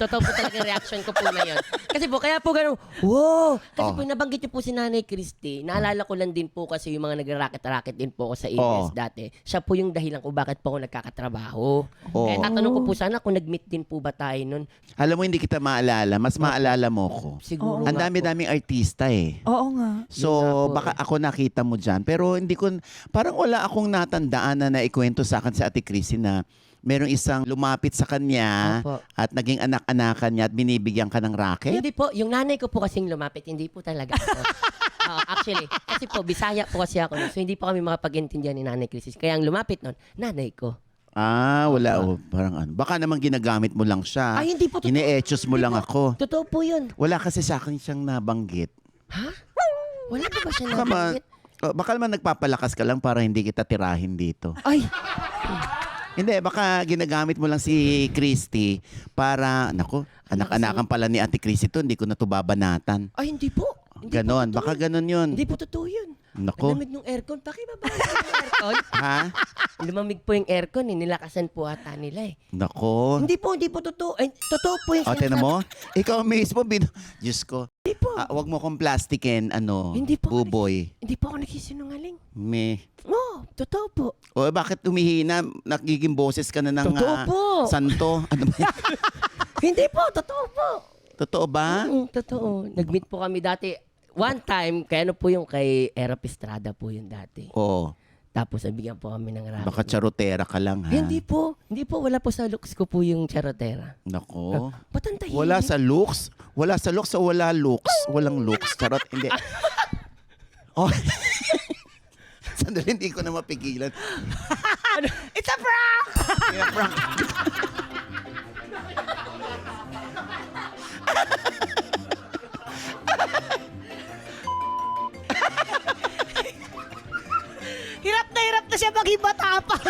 Totoo po talaga reaction ko po na yun. Kasi po, kaya po ganun, wow! Kasi po, nabanggit niyo po si Nanay Christy. Naalala ko lang din po kasi yung mga nagra-racket-racket din po ako sa ABS dati. Siya po yung dahilan kung bakit po ako nagkakatrabaho. Kaya tatanong ko po sana kung nag-meet din po ba tayo nun. Alam mo, hindi kita maalala. Mas maalala mo ko. Siguro Ang nga po. dami-daming artista eh. Oo nga. So, Yun nga po baka ako nakita mo dyan. Pero hindi ko, parang wala akong natandaan na naikwento sa akin si Ate Chrissy na merong isang lumapit sa kanya Opo. at naging anak-anakan niya at binibigyan ka ng racket. Hindi po, yung nanay ko po kasing lumapit, hindi po talaga ako. Actually, kasi po, Bisaya po kasi ako. So, hindi po kami makapag-intindihan ni Nanay Chrissy. Kaya ang lumapit nun, nanay ko. Wala. Parang ano. Baka naman ginagamit mo lang siya. Ay, hindi po totoo. Ine-etchos mo Hindi lang po. ako. Totoo po yun. Wala kasi sa akin siyang nabanggit. Ha? Wala pa ba siya Baka, nabanggit? baka naman nagpapalakas ka lang para hindi kita tirahin dito. Ay, Hindi, baka ginagamit mo lang si Christy para, nako, anak-anakan pala ni Ate Christy to, hindi ko na to babanatan. ay hindi po. Hindi Ganon, po totoo baka yun. ganon yun. Hindi po totoo yun. Nako. Ang lamig ng aircon. Pakibaba yung aircon. Ha? Lumamig po yung aircon. Nilakasan po ata nila eh. Nako. Hindi po totoo. Ay, totoo po yung O, tinan mo? Ikaw mismo, Diyos ko. Hindi po. Wag mo kong plastikin, Hindi po. buboy. Hindi po ako nagsisinungaling. Oo, totoo po. O, bakit umihina? Nagiging boses ka na ng Totoo po. santo. Ano ba yan? Hindi po, totoo po. Totoo ba? Totoo. Nag-meet po kami dati. One time, kaya ano po yung kay Era Pistrada po yung dati. Oo. Tapos nabigyan po kami ng racket. Baka charotera ka lang, ha? Hindi po. Hindi po. Wala po sa looks ko po yung charotera. Nako. Ba't ang tahimik? Wala sa looks? Wala sa looks o wala looks? Walang looks. Charot, hindi. Oh. Sandali, hindi ko na mapigilan. It's a prank! Kaya prank. Hirap na siya maging matapang.